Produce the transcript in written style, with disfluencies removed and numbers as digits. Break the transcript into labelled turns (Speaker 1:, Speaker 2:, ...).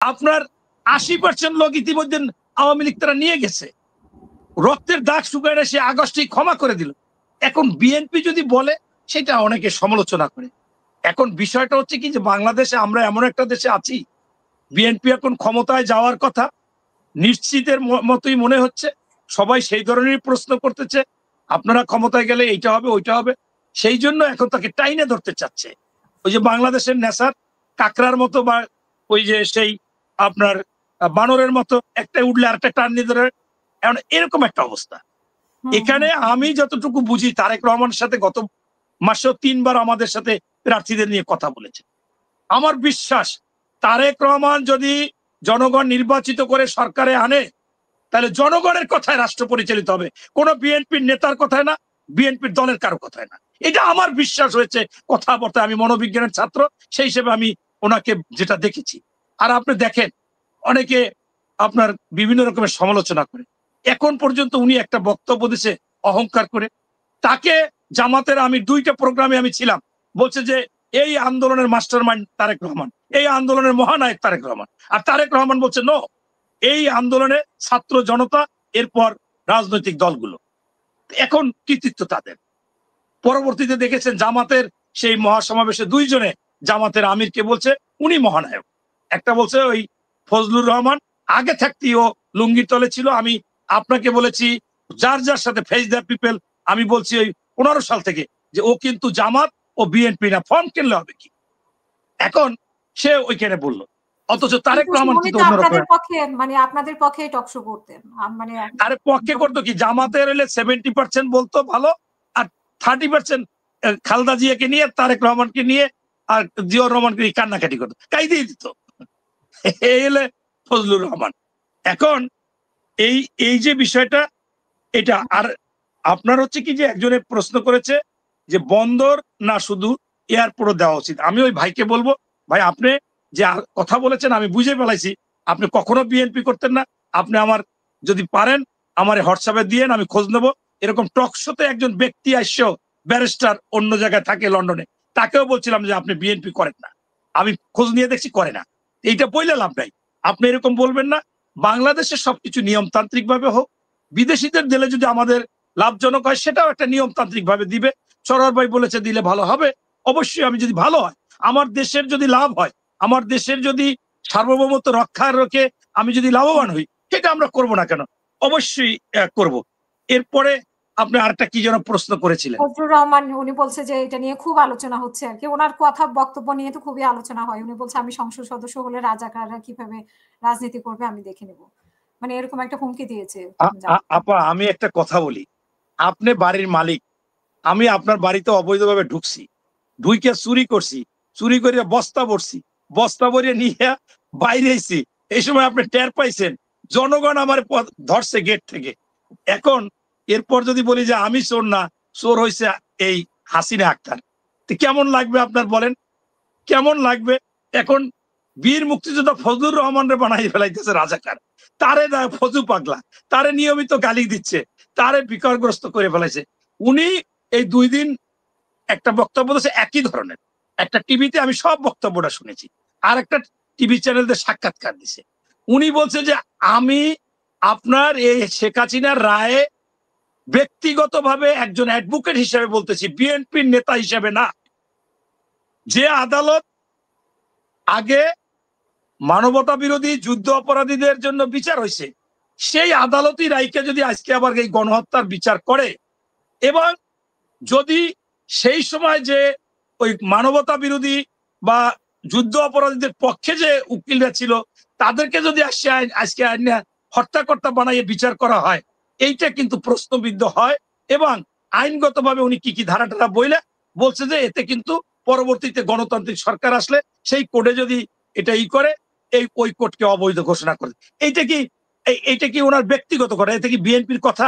Speaker 1: আপনার 80% লোক ইতিমধ্যে আওয়ামী লীগ তারা নিয়ে গেছে, রক্তের দাগ শুকায় সে আগস্টেই ক্ষমা করে দিল। এখন বিএনপি যদি বলে সেটা অনেকে সমালোচনা করে। এখন বিষয়টা হচ্ছে কি যে বাংলাদেশে আমরা এমন একটা দেশে আছি, বিএনপি এখন ক্ষমতায় যাওয়ার কথা নিশ্চিতের মতোই মনে হচ্ছে। সবাই সেই ধরনের প্রশ্ন করতেছে, আপনারা ক্ষমতায় গেলে এইটা হবে ওইটা হবে, সেই জন্য এখন তাকে টাইনে ধরতে চাচ্ছে। ওই যে বাংলাদেশের নেশার কাকড়ার মতো বা ওই যে সেই আপনার বানরের মতো একটা উঠলে আর একটা টান নিয়ে ধরে, এরকম একটা অবস্থা। এখানে আমি যতটুকু বুঝি তারেক রহমানের সাথে গত মাসেও 3 বার আমাদের সাথে প্রার্থীদের নিয়ে কথা বলেছে। আমার বিশ্বাস তারেক রহমান যদি জনগণ নির্বাচিত করে সরকারে আনে তাহলে জনগণের কথায় রাষ্ট্র পরিচালিত হবে, কোনো বিএনপির নেতার কথায় না, বিএনপির দলের কারো কথায় না। এটা আমার বিশ্বাস হয়েছে কথাবার্তা। আমি মনোবিজ্ঞানের ছাত্র, সেই হিসেবে আমি ওনাকে যেটা দেখেছি। আর আপনি দেখেন অনেকে আপনার বিভিন্ন রকমের সমালোচনা করে, এখন পর্যন্ত উনি একটা বক্তব্য দিয়েছে অহংকার করে। তাকে জামাতের আমি 2টা প্রোগ্রামে আমি ছিলাম, বলছে যে এই আন্দোলনের মাস্টার মাইন্ড তারেক রহমান, এই আন্দোলনের মহানায়ক তারেক রহমান। আর তারেক রহমান বলছে নো, এই আন্দোলনে ছাত্র জনতা, এরপর রাজনৈতিক দলগুলো। এখন কৃতিত্ব তাদের। পরবর্তীতে দেখেছেন জামাতের সেই মহাসমাবেশে 2 জনে জামাতের আমিরকে বলছে উনি মহানায়ক। একটা বলছে ওই ফজলুর রহমান, আগে থাকতেই ও লুঙ্গির তলে ছিল। আমি আপনাকে বলেছি যার যার সাথে ফেস দ্য পিপল, আমি বলছি ওই 15 সাল থেকে যে ও কিন্তু জামাত ও বিএনপি না, ফর্ম কিনলে হবে কি। এখন সে ওইখানে বললো, অথচ তারেক রহমান কিন্তু
Speaker 2: আপনাদের পক্ষে মানে আপনাদের পক্ষে টকশো করতেন, মানে
Speaker 1: আরে পক্ষে করতো কি, জামাতের হলে 70% বলতো ভালো, আর 30% খালেদা জিয়াকে নিয়ে, তারেক রহমানকে নিয়ে আর জিয়াউর রহমানকে নিয়ে কান্নাকাটি করতো, কাই দিয়ে দিত। এই হলে ফজলুর রহমান। এখন এই যে বিষয়টা এটা। আর আপনার হচ্ছে কি যে একজনের প্রশ্ন করেছে যে বন্দর না শুধু এয়ারপোর্ট দেওয়া উচিত। আমি ওই ভাইকে বলবো, ভাই আপনি যে কথা বলেছেন আমি বুঝে ফেলাইছি, আপনি কখনো বিএনপি করতেন না। আপনি আমার যদি পারেন আমার হোয়াটসঅ্যাপে দিয়েন, আমি খোঁজ নেবো। এরকম টকশোতে একজন ব্যক্তি আসছো, ব্যারিস্টার, অন্য জায়গায় থাকে লন্ডনে, তাকেও বলছিলাম যে আপনি বিএনপি করেন না, আমি খোঁজ নিয়ে দেখছি করে না। এইটা বললে লাভ নাই, আপনি এরকম বলবেন না। বাংলাদেশের সবকিছু নিয়মতান্ত্রিক ভাবে হোক, বিদেশিদের দিলে যদি আমাদের লাভজনক হয় সেটাও একটা নিয়মতান্ত্রিক ভাবে দিবে। সরোয়ার ভাই বলেছে দিলে ভালো হবে, অবশ্যই। আমি যদি ভালো হয়, আমার দেশের যদি লাভ হয়, আমার দেশের যদি সার্বভৌমত্ব রক্ষার রক্ষে আমি যদি লাভবান হই, সেটা আমরা করব না কেন, অবশ্যই করব। এরপরে আপনি আরেকটা কি যেন প্রশ্ন করেছিলেন।
Speaker 2: ফজলুর রহমান উনি বলছে যে এটা নিয়ে খুব আলোচনা হচ্ছে আর কি, ওনার কথা বক্তব্য নিয়ে তো খুবই আলোচনা হয়। উনি বলছে আমি সংসদ সদস্য হলে রাজাকাররা কিভাবে রাজনীতি করবে আমি দেখে নেব, মানে এরকম একটা হুমকি দিয়েছে।
Speaker 1: আপা আমি একটা কথা বলি, আপনি বাড়ির মালিক, আমি আপনার বাড়িতে অবৈধভাবে ঢুকছি, ঢুইকে চুরি করছি, চুরি করে বস্তা ভরছি, বস্তা ভরিয়ে নিয়ে বাইরে এসেছি, এই সময় আপনি টের পাইছেন, জনগণ আমার ধরছে গেট থেকে। এখন এরপর যদি বলি যে আমি চোর না, চোর হয়েছে এই হাসিনা আক্তার, কেমন লাগবে আপনার বলেন, কেমন লাগবে? এখন বীর মুক্তিযোদ্ধা ফজলুর রহমানরে বানাই ফেলাইতেছে রাজাকার, তারে ফজু পাগলা, তারে নিয়মিত গালি দিচ্ছে, তারে বিকারগ্রস্ত করে ফেলাইছে। উনি এই 2 দিন একটা বক্তব্য দিয়েছে একই ধরনের, একটা টিভিতে আমি সব বক্তব্যটা শুনেছি, আর একটা টিভি চ্যানেলতে সাক্ষাৎকার দিছে। উনি বলছে যে আমি আপনার এই শেখ হাসিনার রায়ে ব্যক্তিগতভাবে একজন অ্যাডভোকেট হিসেবে বলতেছি, বিএনপির নেতা হিসেবে না। যে আদালত আগে মানবতা বিরোধী যুদ্ধ অপরাধীদের জন্য বিচার হয়েছে, সেই আদালতই রায়কে যদি আজকে আবার এই গণহত্যার বিচার করে, এবং যদি সেই সময় যে ওই মানবতা বিরোধী বা যুদ্ধ অপরাধীদের পক্ষে যে উকিলরা ছিল তাদেরকে যদি আজকে হত্যাকর্তা বানাইয়ে বিচার করা হয়, এইটা কিন্তু প্রশ্নবিদ্ধ হয়। এবং আইনগতভাবে উনি কি কি ধারা টারা বলছে যে এতে কিন্তু পরবর্তীতে গণতান্ত্রিক সরকার আসলে সেই কোডে যদি এটা করে, ওই কোডকে অবৈধ ঘোষণা করে। এইটা কি ওনার ব্যক্তিগত কথা, এতে কি বিএনপির কথা?